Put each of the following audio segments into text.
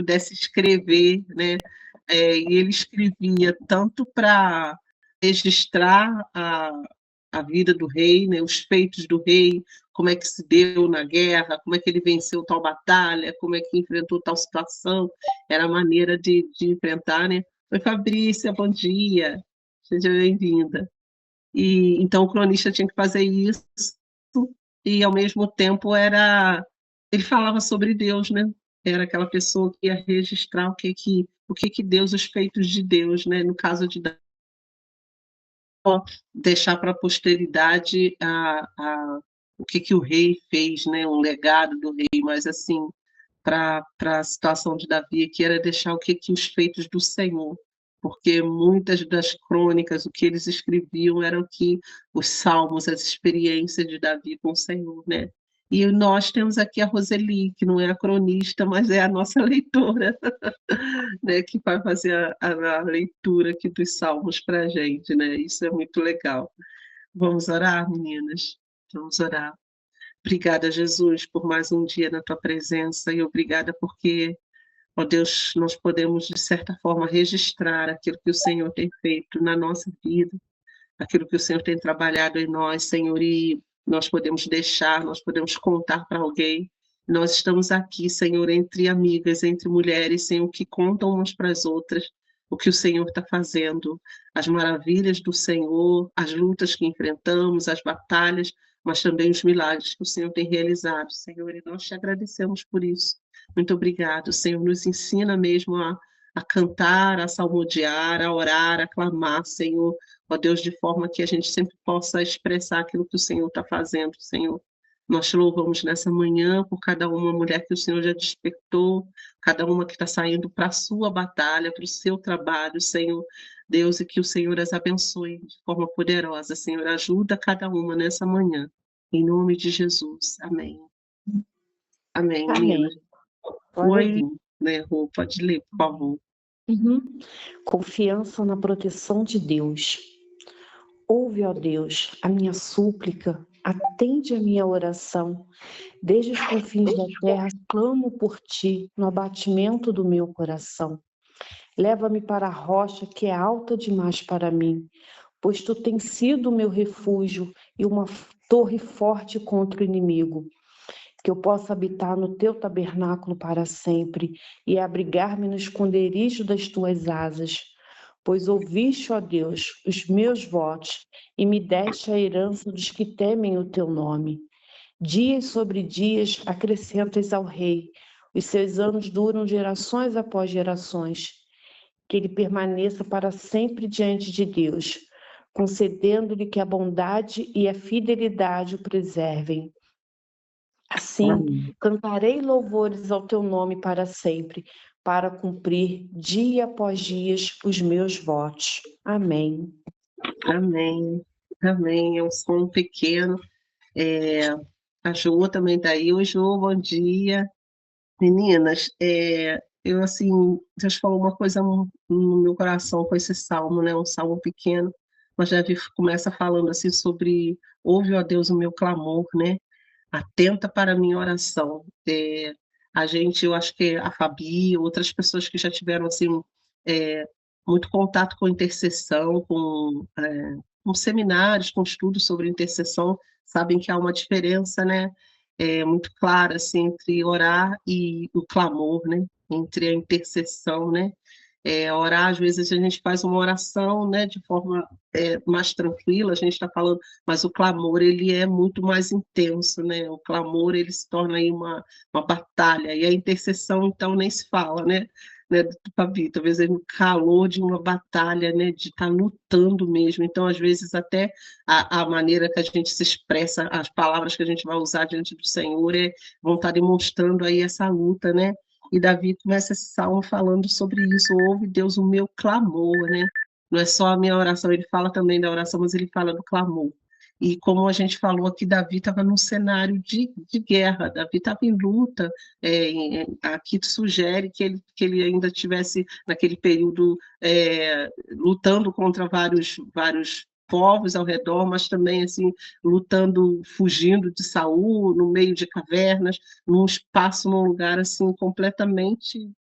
pudesse escrever, né? E ele escrevia tanto para registrar a vida do rei, né? Os feitos do rei, como é que se deu na guerra, como é que ele venceu tal batalha, como é que enfrentou tal situação, era a maneira de enfrentar, né? Oi, Fabrícia, bom dia, seja bem-vinda. E então o cronista tinha que fazer isso e ao mesmo tempo ele falava sobre Deus, né? Era aquela pessoa que ia registrar o que Deus, os feitos de Deus, né? No caso de deixar para a posteridade o que o rei fez, né? Um legado do rei, mas assim para a situação de Davi, que era deixar o que os feitos do Senhor, porque muitas das crônicas, o que eles escreviam era o que os salmos, as experiências de Davi com o Senhor, né? E nós temos aqui a Roseli, que não é a cronista, mas é a nossa leitora, né? Que vai fazer a leitura aqui dos salmos para a gente, né? Isso é muito legal. Vamos orar, meninas? Vamos orar. Obrigada, Jesus, por mais um dia na tua presença e obrigada porque, ó Deus, nós podemos, de certa forma, registrar aquilo que o Senhor tem feito na nossa vida, aquilo que o Senhor tem trabalhado em nós, Senhor, e nós podemos deixar, nós podemos contar para alguém. Nós estamos aqui, Senhor, entre amigas, entre mulheres, Senhor, que contam umas para as outras o que o Senhor está fazendo, as maravilhas do Senhor, as lutas que enfrentamos, as batalhas, mas também os milagres que o Senhor tem realizado, Senhor, e nós te agradecemos por isso. Muito obrigado, Senhor, nos ensina mesmo a cantar, a salmodiar, a orar, a clamar, Senhor, ó Deus, de forma que a gente sempre possa expressar aquilo que o Senhor está fazendo, Senhor. Nós te louvamos nessa manhã por cada uma mulher que o Senhor já despertou, cada uma que está saindo para a sua batalha, para o seu trabalho, Senhor. Deus, e que o Senhor as abençoe de forma poderosa, Senhor. Ajuda cada uma nessa manhã. Em nome de Jesus. Amém. Amém, menina. Oi, né, Rô, pode ler, por favor. Confiança na proteção de Deus. Ouve, ó Deus, a minha súplica, atende a minha oração. Desde os confins da terra clamo por ti, no abatimento do meu coração. Leva-me para a rocha que é alta demais para mim, pois tu tens sido o meu refúgio e uma torre forte contra o inimigo. Que eu possa habitar no teu tabernáculo para sempre e abrigar-me no esconderijo das tuas asas. Pois ouviste, ó Deus, os meus votos e me deste a herança dos que temem o teu nome. Dias sobre dias acrescentas ao rei, os seus anos duram gerações após gerações. Que ele permaneça para sempre diante de Deus, concedendo-lhe que a bondade e a fidelidade o preservem. Assim, cantarei louvores ao teu nome para sempre, para cumprir dia após dia os meus votos. Amém. Amém. Amém. É um som pequeno. A Jo também está aí. Oi, Jo, bom dia. Meninas, eu, assim, Deus falou uma coisa no meu coração com esse salmo, né? Um salmo pequeno, mas Davi começa falando assim sobre ouve, ó Deus, o meu clamor, né? Atenta para a minha oração. Eu acho que a Fabi, outras pessoas que já tiveram assim muito contato com intercessão, com seminários, com estudos sobre intercessão, sabem que há uma diferença, né? Muito clara assim, entre orar e o clamor, né? Entre a intercessão, né? Orar, às vezes a gente faz uma oração, né, de forma mais tranquila, a gente está falando, mas o clamor ele é muito mais intenso, né? O clamor ele se torna aí uma batalha, e a intercessão então nem se fala, né, Fabi, talvez no calor de uma batalha, né, de estar lutando mesmo. Então, às vezes, até a maneira que a gente se expressa, as palavras que a gente vai usar diante do Senhor vão estar demonstrando aí essa luta, né? E Davi começa esse salmo falando sobre isso, ouve Deus o meu clamor, né? Não é só a minha oração, ele fala também da oração, mas ele fala do clamor. E como a gente falou aqui, Davi estava num cenário de guerra, Davi estava em luta, aqui sugere que ele ainda tivesse, naquele período, lutando contra vários povos ao redor, mas também assim lutando, fugindo de Saul, no meio de cavernas, num espaço, num lugar assim completamente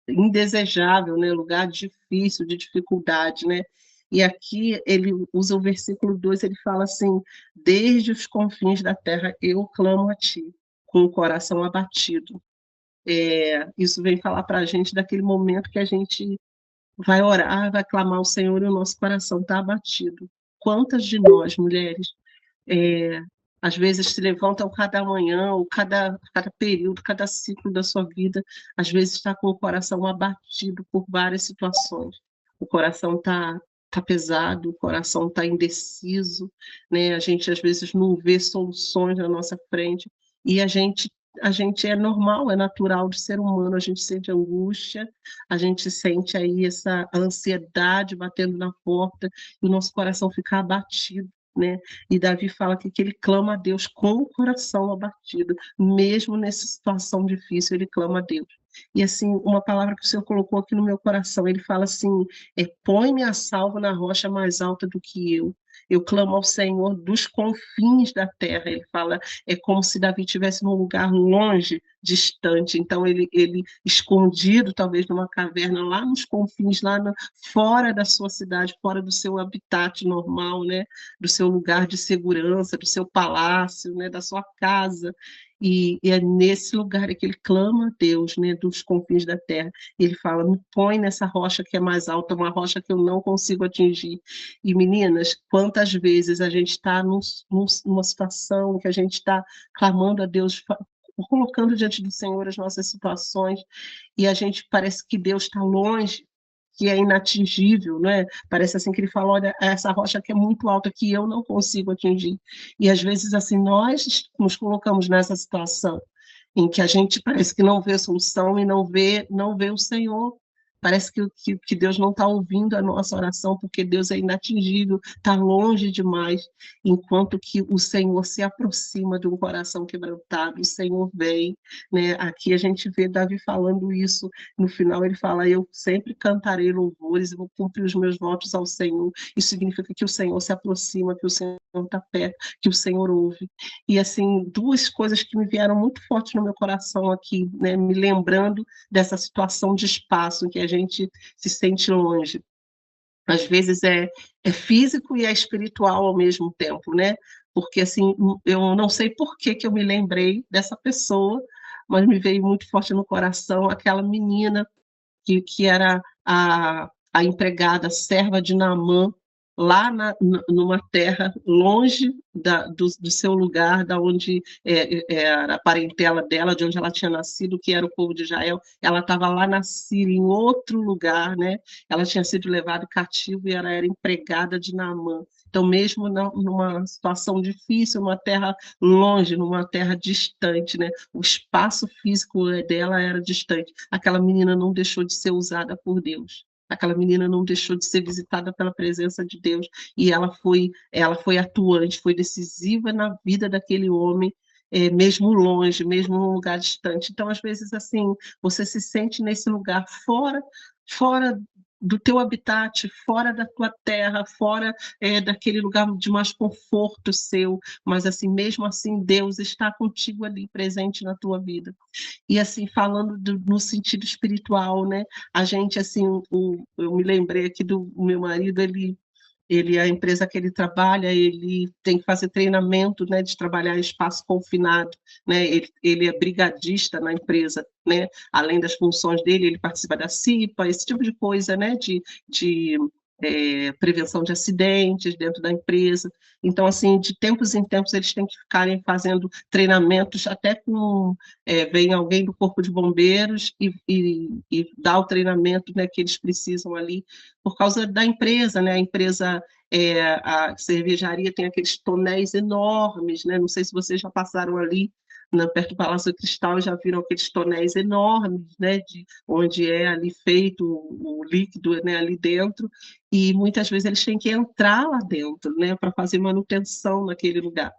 indesejável, né? Lugar difícil, de dificuldade, né? E aqui ele usa o versículo 2, ele fala assim: desde os confins da terra eu clamo a ti, com o coração abatido. Isso vem falar para a gente daquele momento que a gente vai orar, vai clamar ao Senhor e o nosso coração está abatido. Quantas de nós, mulheres, é, às vezes se levantam cada manhã, ou cada período, cada ciclo da sua vida, às vezes está com o coração abatido por várias situações. O coração tá pesado, o coração está indeciso, né? A gente às vezes não vê soluções na nossa frente, e a gente é normal, é natural de ser humano, a gente sente angústia, a gente sente aí essa ansiedade batendo na porta, e o nosso coração fica abatido, né? E Davi fala que ele clama a Deus com o coração abatido, mesmo nessa situação difícil, ele clama a Deus. E assim, uma palavra que o Senhor colocou aqui no meu coração, ele fala assim: põe-me a salvo na rocha mais alta do que eu clamo ao Senhor dos confins da terra. Ele fala, é como se Davi estivesse num lugar longe, distante. Então, ele escondido, talvez numa caverna, lá nos confins, fora da sua cidade, fora do seu habitat normal, né? Do seu lugar de segurança, do seu palácio, né? Da sua casa. E é nesse lugar que ele clama a Deus, né, dos confins da terra. Ele fala: me põe nessa rocha que é mais alta, uma rocha que eu não consigo atingir. E meninas, quantas vezes a gente está numa situação que a gente está clamando a Deus, colocando diante do Senhor as nossas situações, e a gente parece que Deus está longe, que é inatingível, não é? Parece assim que ele fala: olha, essa rocha que é muito alta, que eu não consigo atingir. E às vezes assim nós nos colocamos nessa situação em que a gente parece que não vê solução e não vê o Senhor. Parece que Deus não está ouvindo a nossa oração, porque Deus é inatingível, está longe demais, enquanto que o Senhor se aproxima de um coração quebrantado, o Senhor vem, né? Aqui a gente vê Davi falando isso, no final ele fala: eu sempre cantarei louvores, eu vou cumprir os meus votos ao Senhor. Isso significa que o Senhor se aproxima, que o Senhor está perto, que o Senhor ouve. E assim, duas coisas que me vieram muito fortes no meu coração aqui, né? Me lembrando dessa situação de espaço em que a gente se sente longe. Às vezes é físico e é espiritual ao mesmo tempo, né? Porque assim, eu não sei por que eu me lembrei dessa pessoa, mas me veio muito forte no coração aquela menina que era a empregada, serva de Naamã, lá numa terra longe do seu lugar, da onde era a parentela dela, de onde ela tinha nascido, que era o povo de Israel. Ela estava lá na Síria, em outro lugar, né? Ela tinha sido levada cativo e ela era empregada de Naamã. Então, mesmo numa situação difícil, numa terra longe, numa terra distante, né? O espaço físico dela era distante. Aquela menina não deixou de ser usada por Deus. Aquela menina não deixou de ser visitada pela presença de Deus, e ela foi atuante, foi decisiva na vida daquele homem, mesmo longe, mesmo num lugar distante. Então, às vezes, assim, você se sente nesse lugar fora do teu habitat, fora da tua terra, fora daquele lugar de mais conforto seu, mas assim, mesmo assim, Deus está contigo ali, presente na tua vida. E assim, falando no sentido espiritual, né? A gente, assim, eu me lembrei aqui do meu marido, a empresa que ele trabalha, ele tem que fazer treinamento, né, de trabalhar em espaço confinado, né? Ele é brigadista na empresa, né? Além das funções dele, ele participa da CIPA, esse tipo de coisa, né? De prevenção de acidentes dentro da empresa. Então, assim, de tempos em tempos, eles têm que ficarem fazendo treinamentos, até vem alguém do Corpo de Bombeiros e dá o treinamento, né, que eles precisam ali, por causa da empresa, né? A empresa, a cervejaria tem aqueles tonéis enormes, né? Não sei se vocês já passaram ali, perto do Palácio Cristal, já viram aqueles tonéis enormes, né? Onde é ali feito o líquido, né, ali dentro, e muitas vezes eles têm que entrar lá dentro, né, para fazer manutenção naquele lugar.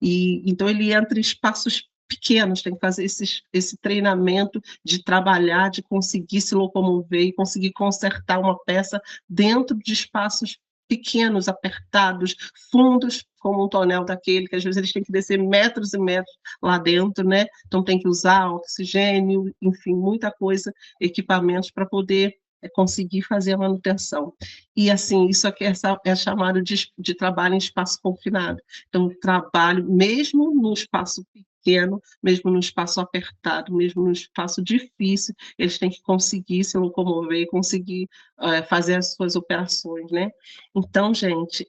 E então ele entra em espaços pequenos, tem que fazer esse treinamento de trabalhar, de conseguir se locomover e conseguir consertar uma peça dentro de espaços pequenos, apertados, fundos, como um tonel daquele, que às vezes eles têm que descer metros e metros lá dentro, né? Então tem que usar oxigênio, enfim, muita coisa, equipamentos para poder conseguir fazer a manutenção. E assim, isso aqui é chamado de trabalho em espaço confinado. Então, trabalho mesmo no espaço pequeno, mesmo no espaço apertado, mesmo no espaço difícil, eles têm que conseguir se locomover e conseguir fazer as suas operações, né? Então, gente,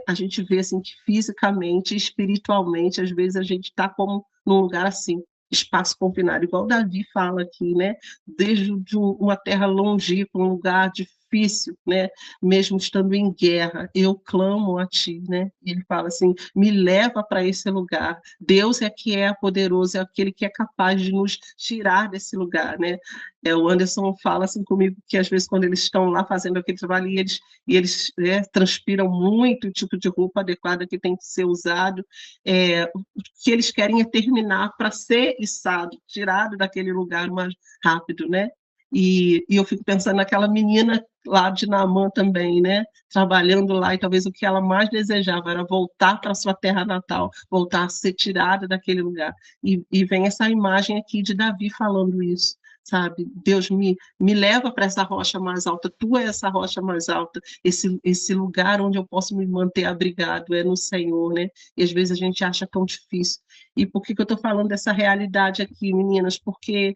a gente vê assim que fisicamente, espiritualmente, às vezes a gente está como num lugar assim, espaço confinado, igual o Davi fala aqui, né? Desde uma terra longínqua, um lugar difícil, né? Mesmo estando em guerra, eu clamo a ti, né? E ele fala assim, me leva para esse lugar. Deus é que é poderoso, é aquele que é capaz de nos tirar desse lugar, né? O Anderson fala assim comigo que às vezes quando eles estão lá fazendo aquele trabalho e eles transpiram muito o tipo de roupa adequada que tem que ser usado, o que eles querem é terminar para ser içado, tirado daquele lugar mais rápido, né? E eu fico pensando naquela menina lá de Naamã também, né? Trabalhando lá, e talvez o que ela mais desejava era voltar para sua terra natal, voltar a ser tirada daquele lugar. E vem essa imagem aqui de Davi falando isso, sabe? Deus me leva para essa rocha mais alta, tu é essa rocha mais alta, esse lugar onde eu posso me manter abrigado é no Senhor, né? E às vezes a gente acha tão difícil. E por que eu estou falando dessa realidade aqui, meninas? Porque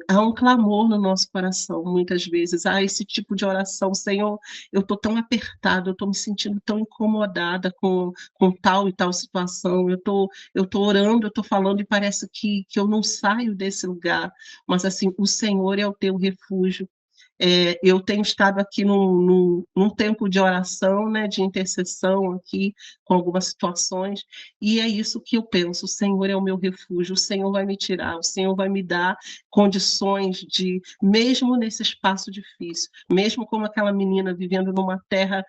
há um clamor no nosso coração, muitas vezes, esse tipo de oração, Senhor, eu estou tão apertada, eu estou me sentindo tão incomodada com tal e tal situação, eu tô orando, eu estou falando e parece que eu não saio desse lugar, mas assim, o Senhor é o teu refúgio. Eu tenho estado aqui num tempo de oração, né, de intercessão aqui, com algumas situações, e é isso que eu penso, o Senhor é o meu refúgio, o Senhor vai me tirar, o Senhor vai me dar condições de, mesmo nesse espaço difícil, mesmo como aquela menina vivendo numa terra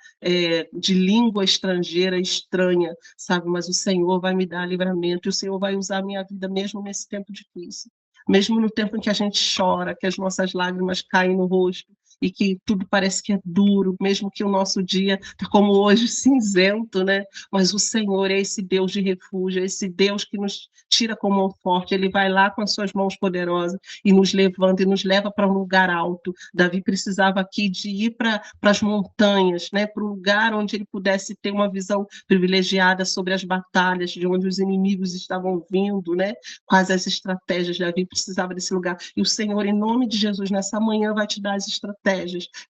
de língua estrangeira, estranha, sabe, mas o Senhor vai me dar livramento, e o Senhor vai usar a minha vida mesmo nesse tempo difícil. Mesmo no tempo em que a gente chora, que as nossas lágrimas caem no rosto e que tudo parece que é duro, mesmo que o nosso dia está como hoje, cinzento, né? Mas o Senhor é esse Deus de refúgio, é esse Deus que nos tira com mão forte, ele vai lá com as suas mãos poderosas e nos levanta e nos leva para um lugar alto. Davi precisava aqui de ir para as montanhas, né? Para um lugar onde ele pudesse ter uma visão privilegiada sobre as batalhas, de onde os inimigos estavam vindo, né? Quais as estratégias. Davi precisava desse lugar. E o Senhor, em nome de Jesus, nessa manhã vai te dar as estratégias.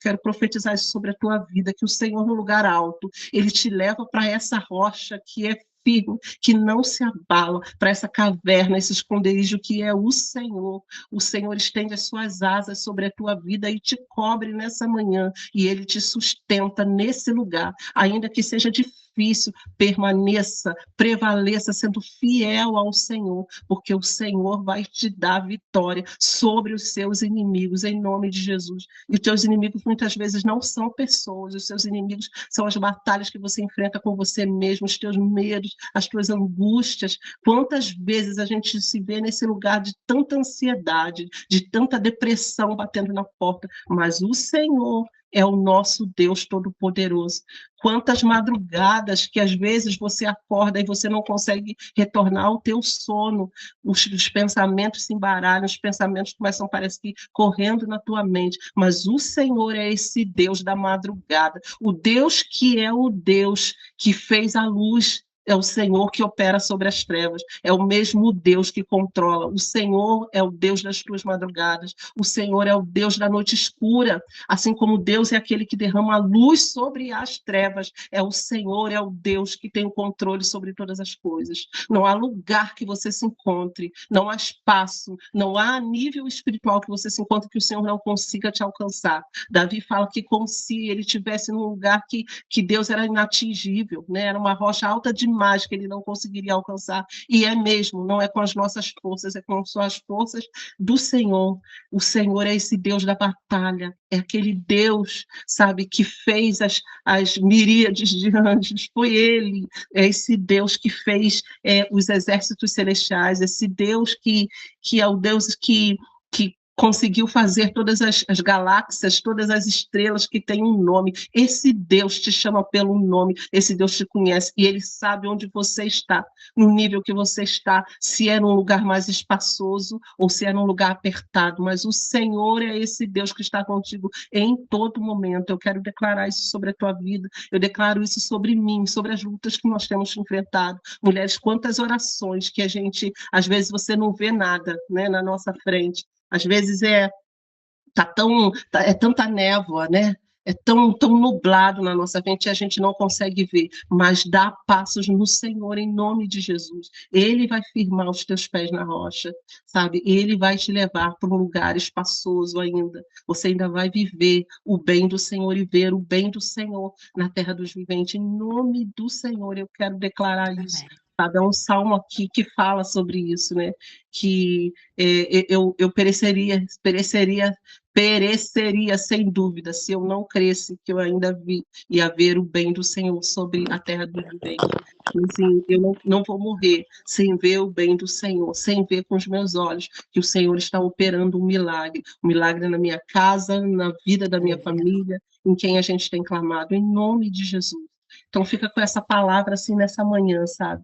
Quero profetizar isso sobre a tua vida, que o Senhor, no lugar alto, ele te leva para essa rocha que é firme, que não se abala, para essa caverna, esse esconderijo que é o Senhor. O Senhor estende as suas asas sobre a tua vida e te cobre nessa manhã, e ele te sustenta nesse lugar, ainda que seja difícil, permaneça, prevaleça sendo fiel ao Senhor, porque o Senhor vai te dar vitória sobre os seus inimigos, em nome de Jesus. E os teus inimigos muitas vezes não são pessoas, os seus inimigos são as batalhas que você enfrenta com você mesmo, os teus medos, as tuas angústias. Quantas vezes a gente se vê nesse lugar de tanta ansiedade, de tanta depressão batendo na porta, mas o Senhor é o nosso Deus Todo-Poderoso. Quantas madrugadas que às vezes você acorda e você não consegue retornar ao teu sono, os pensamentos se embaralham, os pensamentos começam, parece que, correndo na tua mente, mas o Senhor é esse Deus da madrugada, o Deus que é o Deus que fez a luz, é o Senhor que opera sobre as trevas, é o mesmo Deus que controla, o Senhor é o Deus das tuas madrugadas, o Senhor é o Deus da noite escura, assim como Deus é aquele que derrama a luz sobre as trevas, é o Senhor, é o Deus que tem o controle sobre todas as coisas. Não há lugar que você se encontre, não há espaço, não há nível espiritual que você se encontre que o Senhor não consiga te alcançar. Davi fala que como se ele estivesse num lugar que Deus era inatingível, né? Era uma rocha alta demais que ele não conseguiria alcançar, e é mesmo, não é com as nossas forças, é com as forças do Senhor. O Senhor é esse Deus da batalha, é aquele Deus, sabe, que fez as miríades de anjos, foi ele, é esse Deus que fez os exércitos celestiais, esse Deus que é o Deus que conseguiu fazer todas as galáxias, todas as estrelas que têm um nome. Esse Deus te chama pelo nome, esse Deus te conhece e ele sabe onde você está, no nível que você está, se é num lugar mais espaçoso ou se é num lugar apertado, mas o Senhor é esse Deus que está contigo em todo momento. Eu quero declarar isso sobre a tua vida, eu declaro isso sobre mim, sobre as lutas que nós temos enfrentado. Mulheres, quantas orações que a gente, às vezes você não vê nada, né, na nossa frente. Às vezes é tanta névoa, né? É tão nublado na nossa frente e a gente não consegue ver, mas dá passos no Senhor em nome de Jesus. Ele vai firmar os teus pés na rocha, sabe? Ele vai te levar para um lugar espaçoso ainda. Você ainda vai viver o bem do Senhor e ver o bem do Senhor na terra dos viventes. Em nome do Senhor, eu quero declarar isso. Amém. Sabe? É um salmo aqui que fala sobre isso, né? Que eu pereceria sem dúvida se eu não cresce que eu ainda ia ver o bem do Senhor sobre a terra do vivente. Assim, eu não vou morrer sem ver o bem do Senhor, sem ver com os meus olhos que o Senhor está operando um milagre na minha casa, na vida da minha Aleluia. família, em quem a gente tem clamado, em nome de Jesus. Então fica com essa palavra assim nessa manhã, sabe?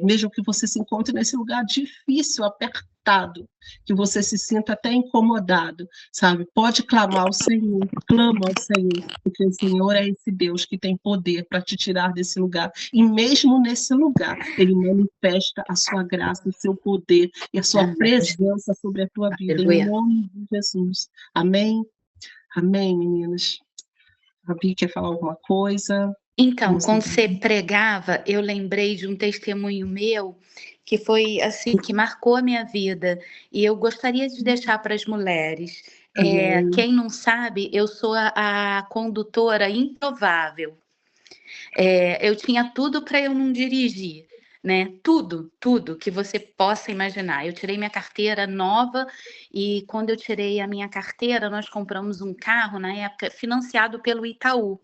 Mesmo que você se encontre nesse lugar difícil, apertado, que você se sinta até incomodado, sabe? Pode clamar ao Senhor, clama ao Senhor, porque o Senhor é esse Deus que tem poder para te tirar desse lugar. E mesmo nesse lugar, Ele manifesta a sua graça, o seu poder e a sua Amém. presença sobre a tua vida, em Aleluia. nome de Jesus. Amém? Amém, meninas. A Bia quer falar alguma coisa? Então, Vamos quando seguir. você pregava, eu lembrei de um testemunho meu que foi assim, que marcou a minha vida, e eu gostaria de deixar para as mulheres. Amém. Quem não sabe, eu sou a condutora improvável. Eu tinha tudo para eu não dirigir, né? Tudo que você possa imaginar. Eu tirei minha carteira nova e quando eu tirei a minha carteira, nós compramos um carro na época financiado pelo Itaú.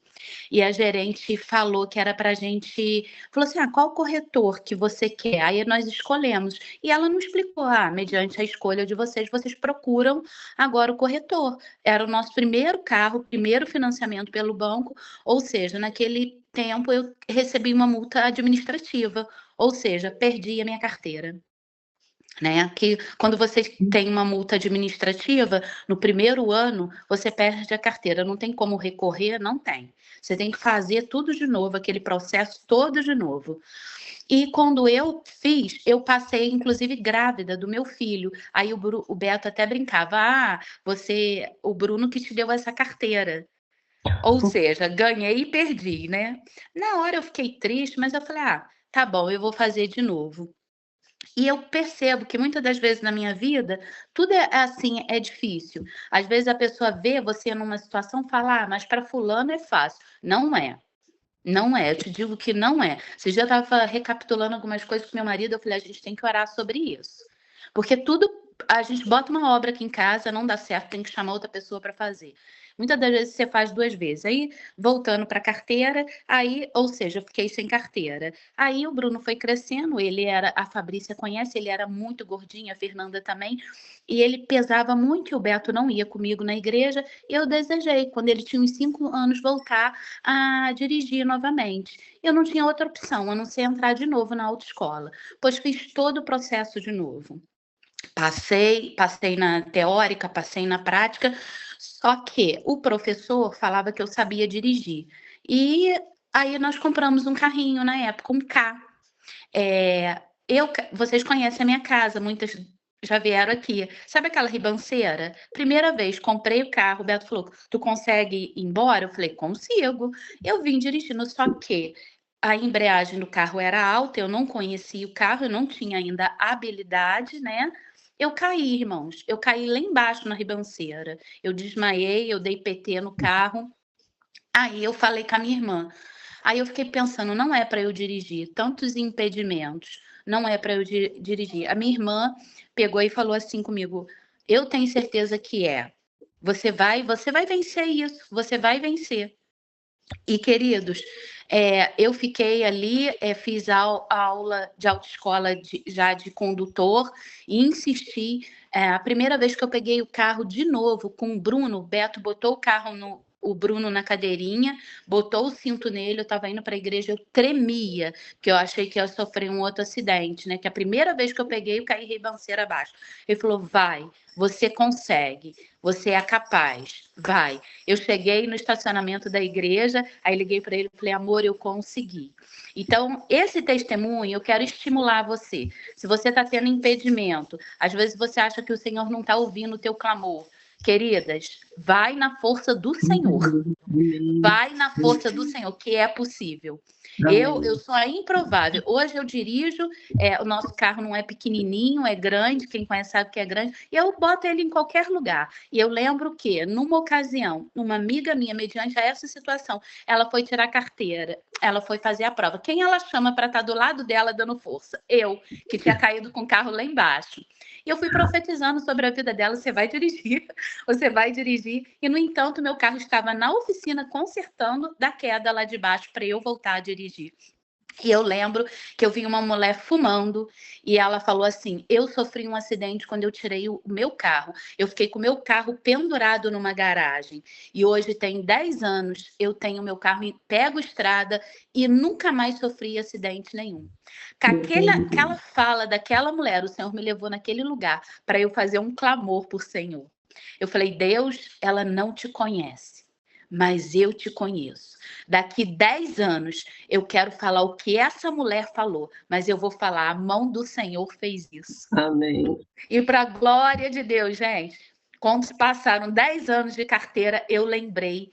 E a gerente falou que era para a gente. Falou assim: qual corretor que você quer? Aí nós escolhemos. E ela não explicou: mediante a escolha de vocês, vocês procuram agora o corretor. Era o nosso primeiro carro, primeiro financiamento pelo banco, ou seja, naquele tempo eu recebi uma multa administrativa, ou seja, perdi a minha carteira. Né? Que quando você tem uma multa administrativa, no primeiro ano, você perde a carteira. Não tem como recorrer? Não tem. Você tem que fazer tudo de novo, aquele processo todo de novo. E quando eu fiz, eu passei, inclusive, grávida do meu filho. Aí o Beto até brincava: o Bruno que te deu essa carteira. Ou seja, ganhei e perdi, né? Na hora eu fiquei triste, mas eu falei: tá bom, eu vou fazer de novo. E eu percebo que muitas das vezes na minha vida, tudo é assim, é difícil. Às vezes a pessoa vê você numa situação e fala: mas para fulano é fácil. Não é. Não é, eu te digo que não é. Esse dia eu estava recapitulando algumas coisas com meu marido, eu falei: a gente tem que orar sobre isso. Porque tudo, a gente bota uma obra aqui em casa, não dá certo, tem que chamar outra pessoa para fazer. Muitas das vezes você faz 2 vezes. Aí, voltando para a carteira, ou seja, eu fiquei sem carteira. Aí o Bruno foi crescendo, a Fabrícia conhece, ele era muito gordinho, a Fernanda também, e ele pesava muito e o Beto não ia comigo na igreja. Eu desejei, quando ele tinha uns 5 anos, voltar a dirigir novamente. Eu não tinha outra opção, a não ser entrar de novo na autoescola, pois fiz todo o processo de novo. Passei na teórica, passei na prática, só que o professor falava que eu sabia dirigir. E aí nós compramos um carrinho na época, um K. É, vocês conhecem a minha casa, muitas já vieram aqui. Sabe aquela ribanceira? Primeira vez, comprei o carro, o Beto falou: tu consegue ir embora? Eu falei: consigo. Eu vim dirigindo, só que a embreagem do carro era alta, eu não conhecia o carro, eu não tinha ainda habilidade, né? Eu caí, irmãos. Eu caí lá embaixo na ribanceira. Eu desmaiei, eu dei PT no carro. Aí eu falei com a minha irmã. Aí eu fiquei pensando: não é para eu dirigir, tantos impedimentos, não é para eu dirigir. A minha irmã pegou e falou assim comigo: eu tenho certeza que é. Você vai vencer isso, você vai vencer. E, queridos, eu fiquei ali, fiz a aula de autoescola já de condutor e insisti. A primeira vez que eu peguei o carro de novo com o Bruno, o Beto botou o Bruno na cadeirinha, botou o cinto nele, eu estava indo para a igreja, eu tremia, porque eu achei que ia sofrer um outro acidente, né? Que a primeira vez que eu peguei, eu caí ribanceira abaixo. Ele falou, vai, você consegue, você é capaz, vai. Eu cheguei no estacionamento da igreja, aí liguei para ele e falei, amor, eu consegui. Então, esse testemunho, eu quero estimular você. Se você está tendo impedimento, às vezes você acha que o Senhor não está ouvindo o teu clamor. Queridas, vai na força do Senhor. Vai na força do Senhor, que é possível. Eu sou a improvável. Hoje eu dirijo, o nosso carro não é pequenininho, é grande, quem conhece sabe que é grande, e eu boto ele em qualquer lugar. E eu lembro que, numa ocasião, uma amiga minha, mediante a essa situação, ela foi tirar carteira, ela foi fazer a prova. Quem ela chama para estar do lado dela dando força? Eu, que tinha caído com o carro lá embaixo. E eu fui profetizando sobre a vida dela, você vai dirigir, e, no entanto, meu carro estava na oficina consertando da queda lá de baixo para eu voltar a dirigir. E eu lembro que eu vi uma mulher fumando e ela falou assim, eu sofri um acidente quando eu tirei o meu carro. Eu fiquei com o meu carro pendurado numa garagem. E hoje tem 10 anos, eu tenho meu carro, pego estrada e nunca mais sofri acidente nenhum. Com aquela fala daquela mulher, o Senhor me levou naquele lugar para eu fazer um clamor por Senhor. Eu falei, Deus, ela não te conhece, mas eu te conheço. Daqui 10 anos, eu quero falar o que essa mulher falou, mas eu vou falar, a mão do Senhor fez isso. Amém. E para a glória de Deus, gente, quando passaram 10 anos de carteira, eu lembrei.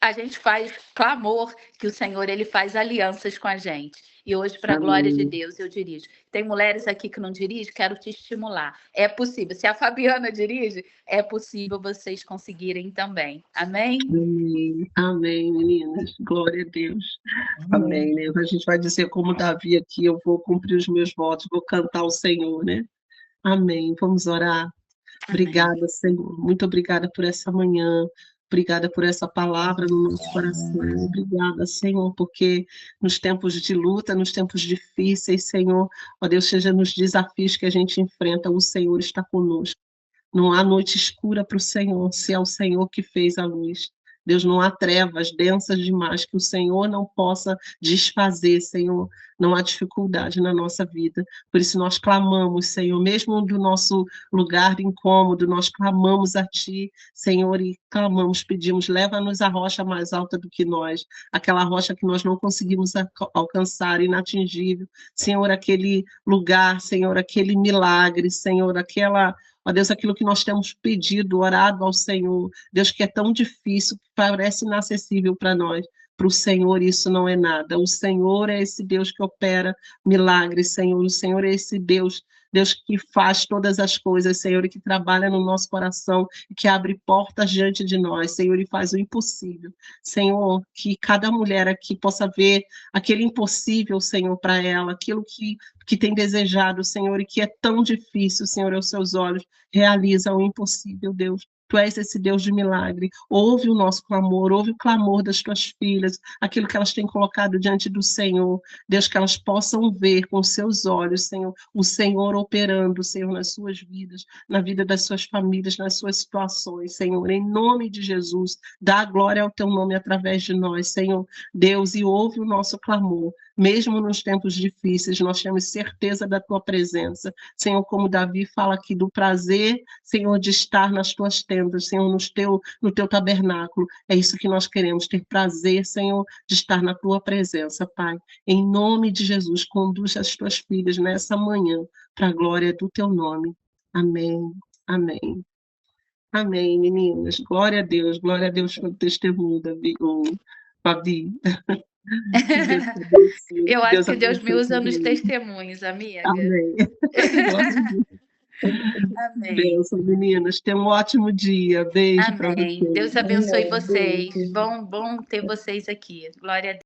A gente faz clamor que o Senhor, ele faz alianças com a gente. E hoje, para a glória de Deus, eu dirijo. Tem mulheres aqui que não dirigem, quero te estimular. É possível. Se a Fabiana dirige, é possível vocês conseguirem também. Amém? Amém, amém, meninas. Glória a Deus. Amém, né? A gente vai dizer como Davi aqui, eu vou cumprir os meus votos, vou cantar ao Senhor, né? Amém. Vamos orar. Amém. Obrigada, Senhor. Muito obrigada por essa manhã. Obrigada por essa palavra no nosso coração. Obrigada, Senhor, porque nos tempos de luta, nos tempos difíceis, Senhor, ó Deus, seja nos desafios que a gente enfrenta, o Senhor está conosco. Não há noite escura para o Senhor, se é o Senhor que fez a luz. Deus, não há trevas densas demais que o Senhor não possa desfazer, Senhor. Não há dificuldade na nossa vida. Por isso nós clamamos, Senhor, mesmo do nosso lugar de incômodo, nós clamamos a Ti, Senhor, e clamamos, pedimos, leva-nos à rocha mais alta do que nós, aquela rocha que nós não conseguimos alcançar, inatingível. Senhor, aquele lugar, Senhor, aquele milagre, Senhor, aquela... Ó Deus, aquilo que nós temos pedido, orado ao Senhor, Deus, que é tão difícil, que parece inacessível para nós. Para o Senhor isso não é nada. O Senhor é esse Deus que opera milagres, Senhor. O Senhor é esse Deus, Deus que faz todas as coisas, Senhor, e que trabalha no nosso coração, e que abre portas diante de nós, Senhor, e faz o impossível. Senhor, que cada mulher aqui possa ver aquele impossível, Senhor, para ela, aquilo que tem desejado, Senhor, e que é tão difícil, Senhor, aos seus olhos, realiza o impossível, Deus. Tu és esse Deus de milagre. Ouve o nosso clamor, ouve o clamor das tuas filhas, aquilo que elas têm colocado diante do Senhor. Deus, que elas possam ver com seus olhos, Senhor, o Senhor operando, Senhor, nas suas vidas, na vida das suas famílias, nas suas situações, Senhor. Em nome de Jesus, dá glória ao teu nome através de nós, Senhor. Deus, e ouve o nosso clamor. Mesmo nos tempos difíceis, nós temos certeza da tua presença. Senhor, como Davi fala aqui do prazer, Senhor, de estar nas tuas tendas, Senhor, no teu tabernáculo. É isso que nós queremos, ter prazer, Senhor, de estar na tua presença, Pai. Em nome de Jesus, conduz as tuas filhas nessa manhã, para a glória do teu nome. Amém, amém. Amém, meninas. Glória a Deus pelo testemunho, Fabi. Eu acho que Deus me usa nos testemunhos, amiga. Amém. Amém. Bênção, meninas. Tenham um ótimo dia. Beijo para Amém. vocês. Deus abençoe vocês. Beijo. Bom ter vocês aqui. Glória a Deus.